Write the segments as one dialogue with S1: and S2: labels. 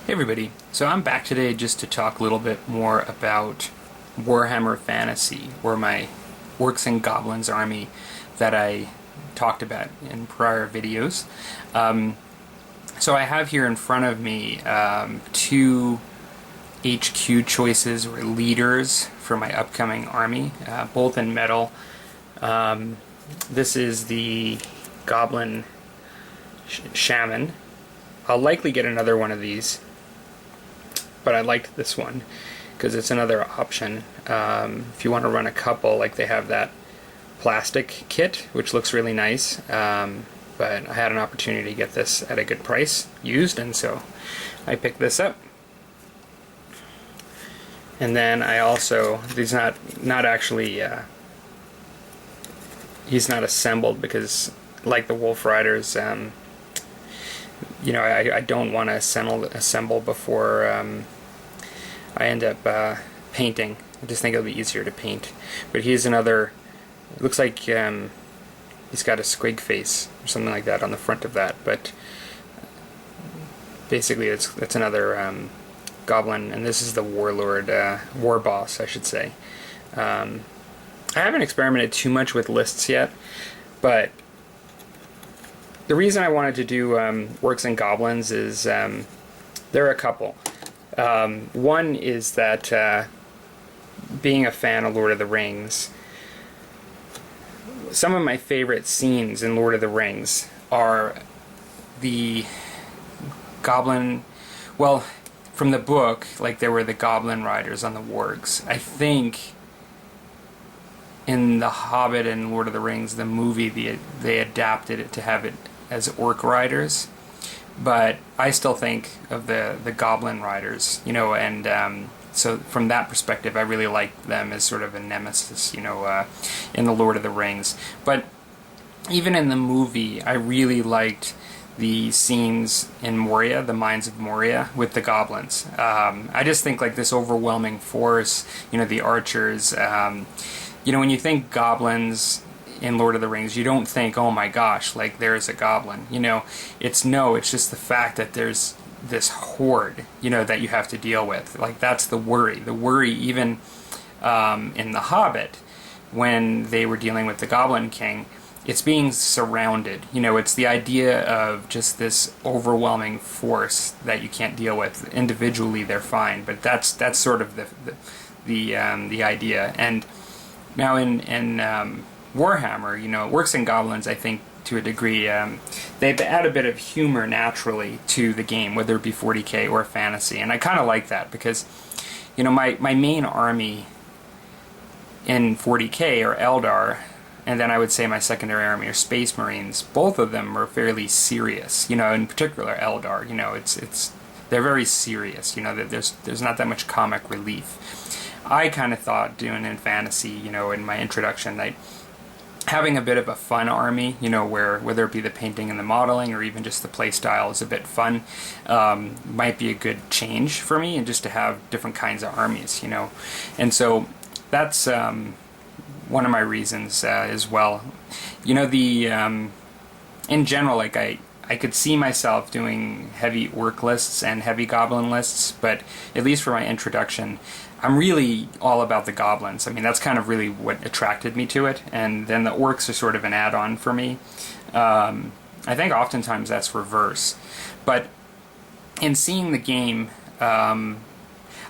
S1: Hey everybody, so I'm back today just to talk a little bit more about Warhammer Fantasy, or my Orcs and Goblins army that I talked about in prior videos. So I have here in front of me two HQ choices or leaders for my upcoming army, both in metal. This is the Goblin Shaman. I'll likely get another one of these, but I liked this one because it's another option. If you want to run a couple, like they have that plastic kit, which looks really nice, but I had an opportunity to get this at a good price, used, and so I picked this up. And then I also, he's not actually, he's not assembled because, like the Wolf Riders, you know, I don't want to assemble before I end up painting. I just think it'll be easier to paint. But he's another, it looks like he's got a squig face or something like that on the front of that, but basically it's another goblin, and this is the warlord, war boss, I should say. I haven't experimented too much with lists yet, but the reason I wanted to do Orcs and Goblins is there are a couple. One is that being a fan of Lord of the Rings, some of my favorite scenes in Lord of the Rings are the goblin, well, from the book, like there were the goblin riders on the wargs. I think in The Hobbit and Lord of the Rings, the movie, they adapted it to have it as orc riders, but I still think of the goblin riders, you know, and so from that perspective I really like them as sort of a nemesis, you know, in the Lord of the Rings. But even in the movie I really liked the scenes in Moria, the Mines of Moria, with the goblins. I just think like this overwhelming force, you know, the archers, you know, when you think goblins in Lord of the Rings, you don't think, oh my gosh, like there's a goblin, you know. It's just the fact that there's this horde, you know, that you have to deal with. Like that's the worry. The worry even in The Hobbit, when they were dealing with the Goblin King, it's being surrounded, you know. It's the idea of just this overwhelming force that you can't deal with. Individually they're fine, but that's sort of the idea. And now in Warhammer, you know, Orcs and Goblins, I think to a degree, they add a bit of humor naturally to the game, whether it be 40k or fantasy, and I kind of like that because, you know, my main army in 40k are Eldar, and then I would say my secondary army are Space Marines. Both of them are fairly serious, you know, in particular Eldar, you know, they're very serious, you know, that there's not that much comic relief. I kind of thought doing in fantasy, you know, in my introduction, that having a bit of a fun army, you know, where whether it be the painting and the modeling or even just the play style is a bit fun, might be a good change for me, and just to have different kinds of armies, you know. And so that's one of my reasons as well. You know, the in general, like I could see myself doing heavy orc lists and heavy goblin lists, but at least for my introduction, I'm really all about the goblins. I mean, that's kind of really what attracted me to it, and then the orcs are sort of an add-on for me. I think oftentimes that's reverse. But in seeing the game, I'm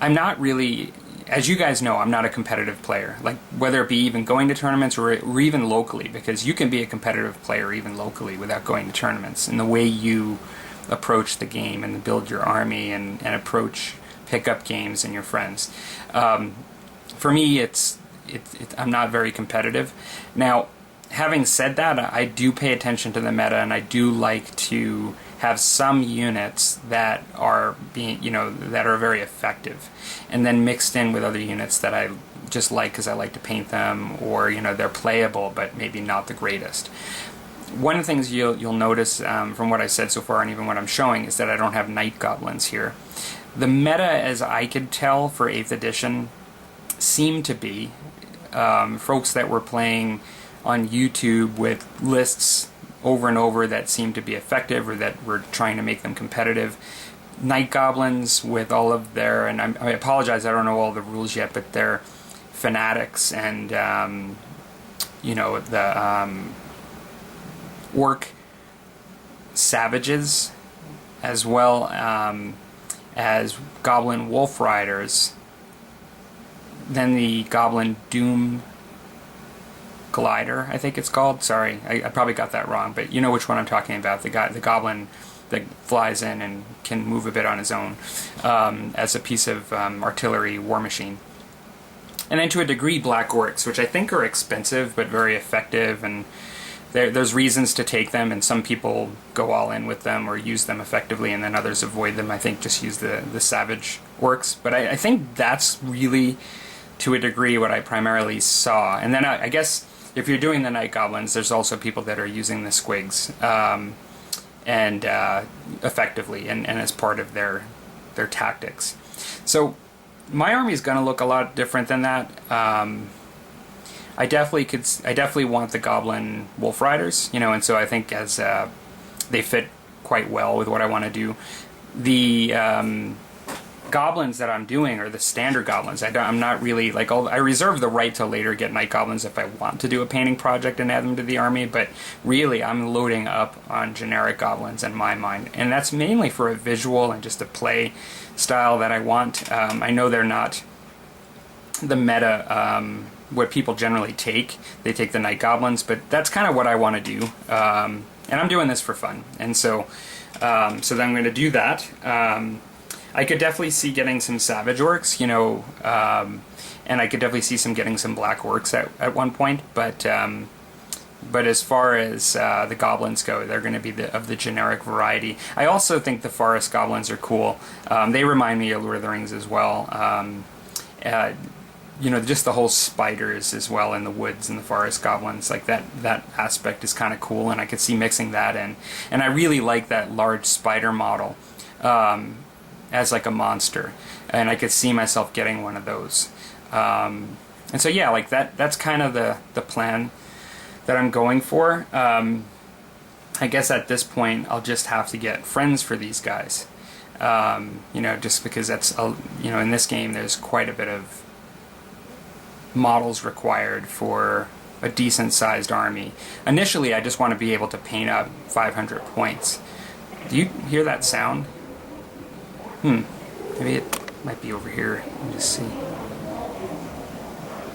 S1: not really, as you guys know, I'm not a competitive player. Like, whether it be even going to tournaments or even locally, because you can be a competitive player even locally without going to tournaments, and the way you approach the game and build your army and approach pickup games and your friends. For me, I'm not very competitive. Now, having said that, I do pay attention to the meta, and I do like to have some units that are being, you know, that are very effective, and then mixed in with other units that I just like because I like to paint them, or, you know, they're playable but maybe not the greatest. One of the things you'll notice from what I said so far, and even what I'm showing, is that I don't have night goblins here. The meta, as I could tell for 8th edition, seemed to be folks that were playing on YouTube with lists over and over that seemed to be effective, or that were trying to make them competitive, Night Goblins with all of their, and I apologize, I don't know all the rules yet, but they're fanatics and the orc savages, as well as goblin wolf riders. Then the goblin doom glider, I think it's called. Sorry, I probably got that wrong, but you know which one I'm talking about. The goblin that flies in and can move a bit on his own as a piece of artillery war machine. And then to a degree, black orcs, which I think are expensive but very effective, and there's reasons to take them, and some people go all in with them or use them effectively, and then others avoid them. I think just use the savage orcs. But I think that's really, to a degree, what I primarily saw. And then I guess if you're doing the Night Goblins, there's also people that are using the squigs and effectively and as part of their tactics. So my army is going to look a lot different than that. I definitely want the Goblin Wolf Riders, and so I think as they fit quite well with what I want to do. The goblins that I'm doing are the standard goblins. I'm not really like I reserve the right to later get Night Goblins if I want to do a painting project and add them to the army, but really I'm loading up on generic goblins in my mind, and that's mainly for a visual and just a play style that I want. I know they're not the meta what people generally take. They take the Night Goblins, but that's kind of what I want to do, and I'm doing this for fun, and so then I'm going to do that. I could definitely see getting some Savage Orcs, and I could definitely see getting some Black Orcs at one point, but as far as the Goblins go, they're going to be of the generic variety. I also think the Forest Goblins are cool. They remind me of Lord of the Rings as well. Just the whole spiders as well in the woods and the Forest Goblins, like that aspect is kind of cool, and I could see mixing that in. And I really like that large spider model as like a monster, and I could see myself getting one of those. And so yeah, like that's kind of the plan that I'm going for. I guess at this point I'll just have to get friends for these guys, just because that's in this game there's quite a bit of models required for a decent sized army. Initially I just want to be able to paint up 500 points. Do you hear that sound? Maybe it might be over here. Let me just see.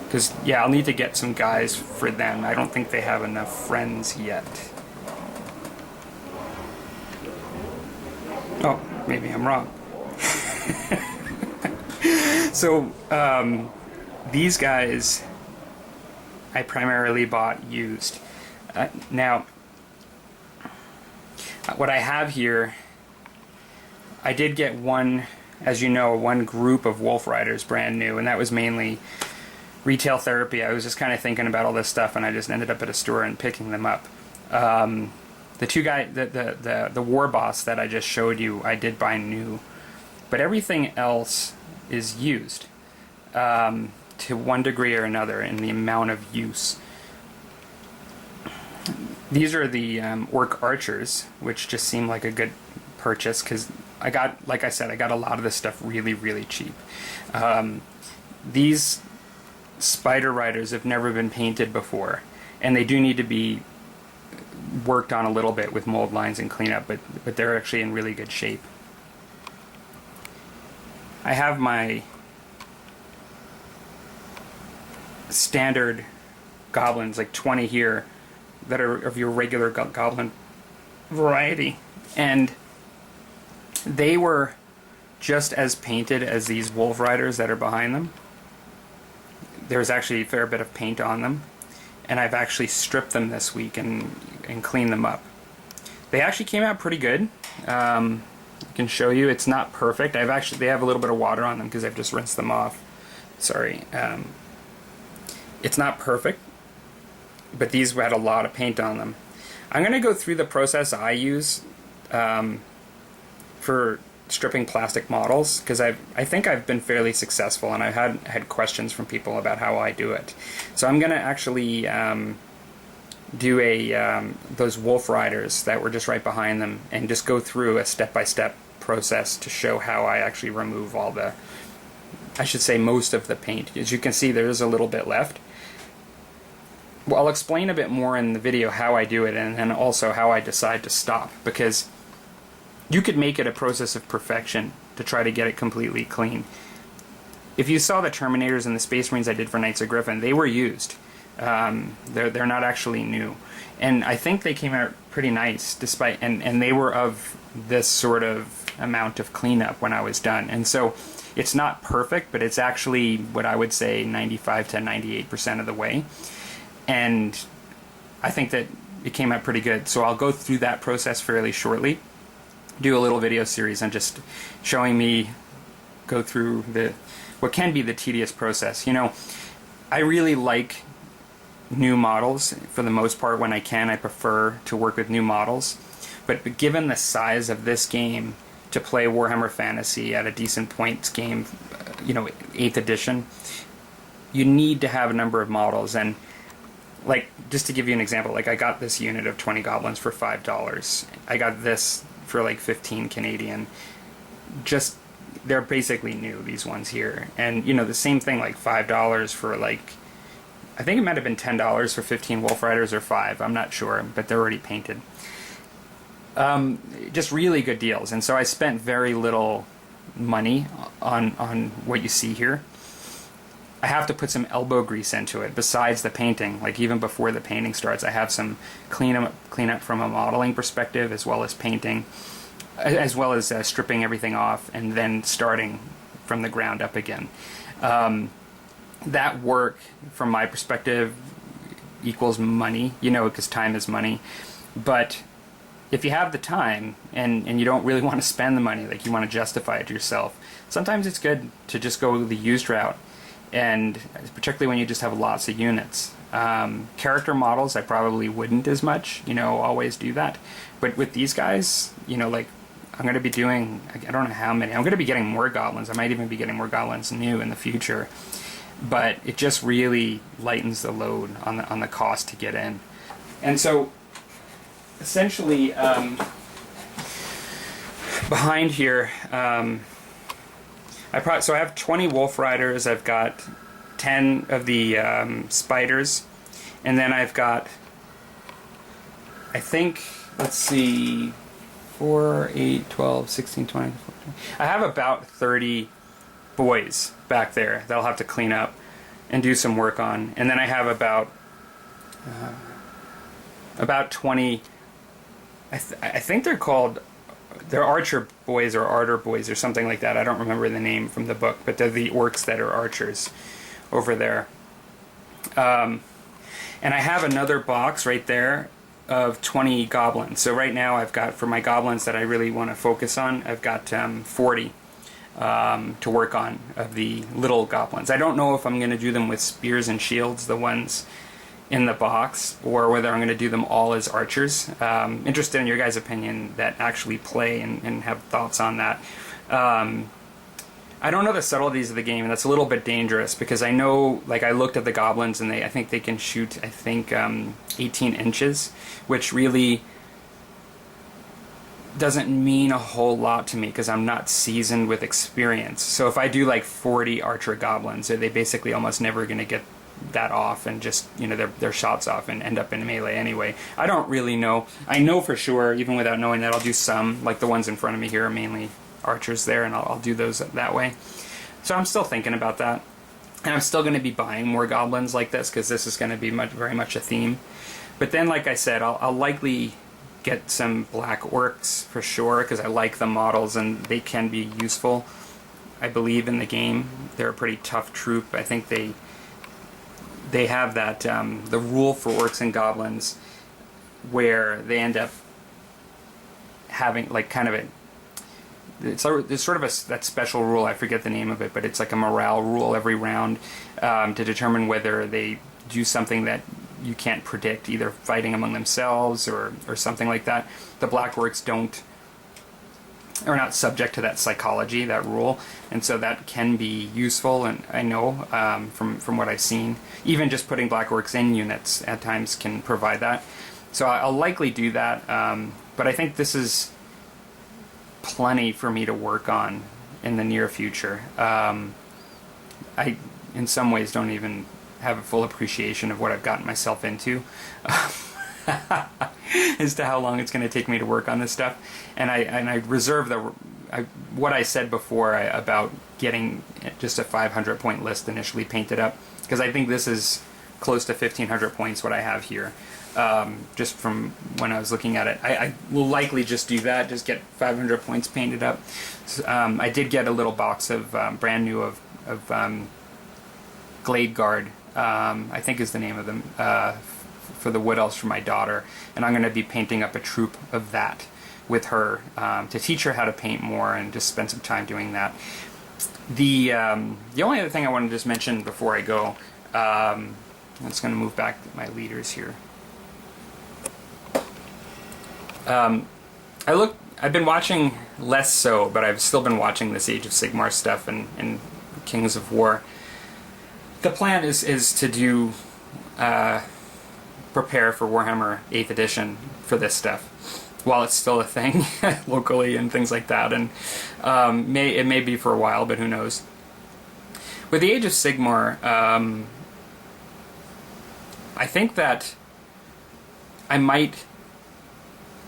S1: Because, yeah, I'll need to get some guys for them. I don't think they have enough friends yet. Oh, maybe I'm wrong. So, these guys I primarily bought used. Now, what I have here, I did get one group of Wolf Riders brand new, and that was mainly retail therapy. I was just kind of thinking about all this stuff, and I just ended up at a store and picking them up. The two guys, the War Boss that I just showed you, I did buy new, but everything else is used to one degree or another in the amount of use. These are the Orc Archers, which just seem like a good purchase because like I said, I got a lot of this stuff really, really cheap. These Spider Riders have never been painted before, and they do need to be worked on a little bit with mold lines and cleanup, but they're actually in really good shape. I have my standard goblins, like 20 here, that are of your regular goblin variety, and they were just as painted as these Wolf Riders that are behind them. There's actually a fair bit of paint on them, and I've actually stripped them this week and cleaned them up. They actually came out pretty good. I can show you. It's not perfect. They have a little bit of water on them because I've just rinsed them off. Sorry. It's not perfect, but these had a lot of paint on them. I'm going to go through the process I use for stripping plastic models, because I think I've been fairly successful, and I've had questions from people about how I do it. So I'm going to actually do those Wolf Riders that were just right behind them and just go through a step-by-step process to show how I actually remove all the, I should say most of the paint. As you can see, there is a little bit left. Well, I'll explain a bit more in the video how I do it, and then also how I decide to stop, because you could make it a process of perfection to try to get it completely clean. If you saw the Terminators and the Space Marines I did for Knights of Griffin, they were used. They're not actually new. And I think they came out pretty nice, despite, and they were of this sort of amount of cleanup when I was done. And so it's not perfect, but it's actually what I would say 95 to 98% of the way. And I think that it came out pretty good. So I'll go through that process fairly shortly. Do a little video series on just showing me go through what can be the tedious process. You know, I really like new models for the most part. When I can, I prefer to work with new models. But given the size of this game, to play Warhammer Fantasy at a decent points game, you know, 8th edition, you need to have a number of models. And like, just to give you an example, like I got this unit of 20 goblins for $5. I got this for like 15 Canadian. Just, they're basically new, these ones here. And, you know, the same thing, like $5 for like, I think it might have been $10 for 15 Wolf Riders, or $5, I'm not sure, but they're already painted. Just really good deals. And so I spent very little money on what you see here. I have to put some elbow grease into it besides the painting. Like even before the painting starts, I have some cleanup from a modeling perspective, as well as painting, as well as stripping everything off and then starting from the ground up again. That work, from my perspective, equals money, you know, because time is money. But if you have the time and you don't really want to spend the money, like you want to justify it to yourself, sometimes it's good to just go the used route. And particularly when you just have lots of units. Character models, I probably wouldn't as much, you know, always do that. But with these guys, you know, like I'm going to be doing, I don't know how many, I'm going to be getting more goblins. I might even be getting more goblins new in the future. But it just really lightens the load on the cost to get in. And so, essentially, behind here, so I have 20 Wolf Riders, I've got 10 of the Spiders, and then I've got, I think, let's see, 4, 8, 12, 16, 20, 14. I have about 30 boys back there that I'll have to clean up and do some work on. And then I have about 20, I think they're called, they're archer boys or arter boys or something like that. I don't remember the name from the book, but they're the orcs that are archers over there. And I have another box right there of 20 goblins. So right now I've got, for my goblins that I really want to focus on, I've got 40 to work on of the little goblins. I don't know if I'm going to do them with spears and shields, the ones in the box, or whether I'm going to do them all as archers. Interested in your guys' opinion that actually play and have thoughts on that. I don't know the subtleties of the game, and that's a little bit dangerous, because I know, like, I looked at the goblins and I think they can shoot, 18 inches, which really doesn't mean a whole lot to me because I'm not seasoned with experience. So if I do like 40 archer goblins, are they basically almost never going to get that off and just, you know, their shots off and end up in melee anyway? I don't really know. I know for sure, even without knowing that, I'll do some, like the ones in front of me here are mainly archers there, and I'll do those that way. So I'm still thinking about that. And I'm still going to be buying more goblins like this because this is going to be very much a theme. But then, like I said, I'll likely get some black orcs for sure, because I like the models and they can be useful. I believe in the game. They're a pretty tough troop. I think they have that, the rule for Orcs and Goblins, where they end up having like kind of there's sort of that special rule, I forget the name of it, but it's like a morale rule every round to determine whether they do something that you can't predict, either fighting among themselves or something like that. The Black Orcs are not subject to that psychology, that rule, and so that can be useful, and I know from what I've seen, even just putting Black Orcs in units at times can provide that. So I'll likely do that, but I think this is plenty for me to work on in the near future. I, in some ways, don't even have a full appreciation of what I've gotten myself into as to how long it's going to take me to work on this stuff. And I reserve what I said before about getting just a 500 point list initially painted up, because I think this is close to 1,500 points what I have here. Just from when I was looking at it, I will likely just do that, just get 500 points painted up. So, I did get a little box of brand new of Glade Guard, I think is the name of them, for the Wood Elves for my daughter, and I'm going to be painting up a troop of that with her to teach her how to paint more and just spend some time doing that. The only other thing I want to just mention before I go, I'm just going to move back my leaders here. I've been watching less so, but I've still been watching this Age of Sigmar stuff and Kings of War. The plan is to do prepare for Warhammer 8th edition for this stuff while it's still a thing locally and things like that, and it may be for a while, but who knows. With the Age of Sigmar, I think that I might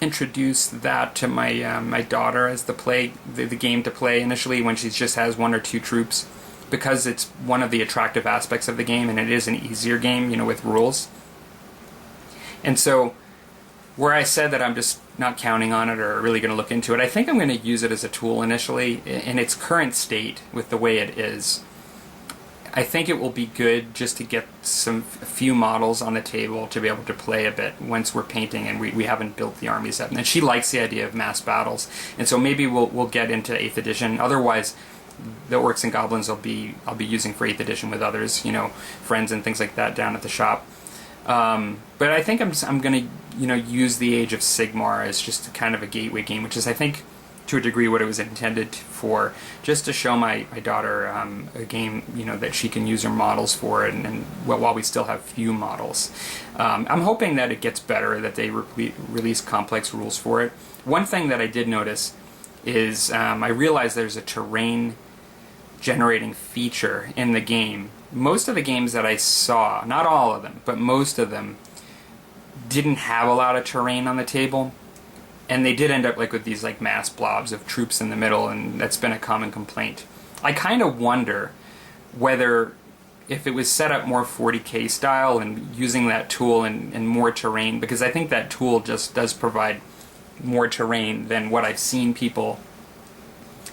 S1: introduce that to my my daughter as the game to play initially when she just has 1 or 2 troops, because it's one of the attractive aspects of the game, and it is an easier game, you know, with rules. And so, where I said that I'm just not counting on it or really going to look into it, I think I'm going to use it as a tool initially in its current state with the way it is. I think it will be good just to get a few models on the table to be able to play a bit once we're painting and we haven't built the armies up. And she likes the idea of mass battles, and so maybe we'll get into 8th edition. Otherwise, the Orcs and Goblins I'll be using for 8th edition with others, you know, friends and things like that down at the shop. But I think I'm going to, you know, use the Age of Sigmar as just kind of a gateway game, which is, I think, to a degree what it was intended for, just to show my daughter a game, you know, that she can use her models for, and while we still have few models. I'm hoping that it gets better, that they release complex rules for it. One thing that I did notice is I realized there's a terrain generating feature in the game. Most of the games that I saw, not all of them, but most of them, didn't have a lot of terrain on the table. And they did end up like with these like mass blobs of troops in the middle, and that's been a common complaint. I kind of wonder whether, if it was set up more 40k style and using that tool and more terrain, because I think that tool just does provide more terrain than what I've seen people,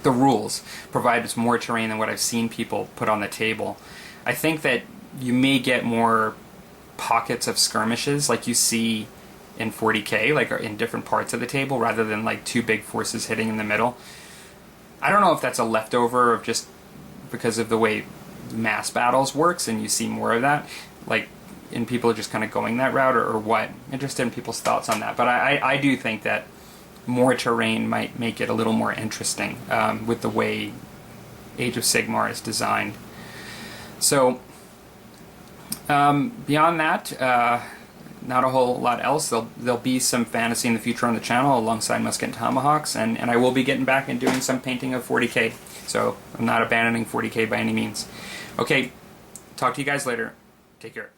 S1: the rules provide more terrain than what I've seen people put on the table. I think that you may get more pockets of skirmishes like you see in 40k, like in different parts of the table, rather than like 2 big forces hitting in the middle. I don't know if that's a leftover of just because of the way mass battles works and you see more of that, like, and people are just kind of going that route, or what. Interested in people's thoughts on that. But I do think that more terrain might make it a little more interesting with the way Age of Sigmar is designed. So beyond that, not a whole lot else. There'll be some fantasy in the future on the channel alongside Musket and Tomahawks, and I will be getting back and doing some painting of 40k. So I'm not abandoning 40k by any means. Okay, talk to you guys later. Take care.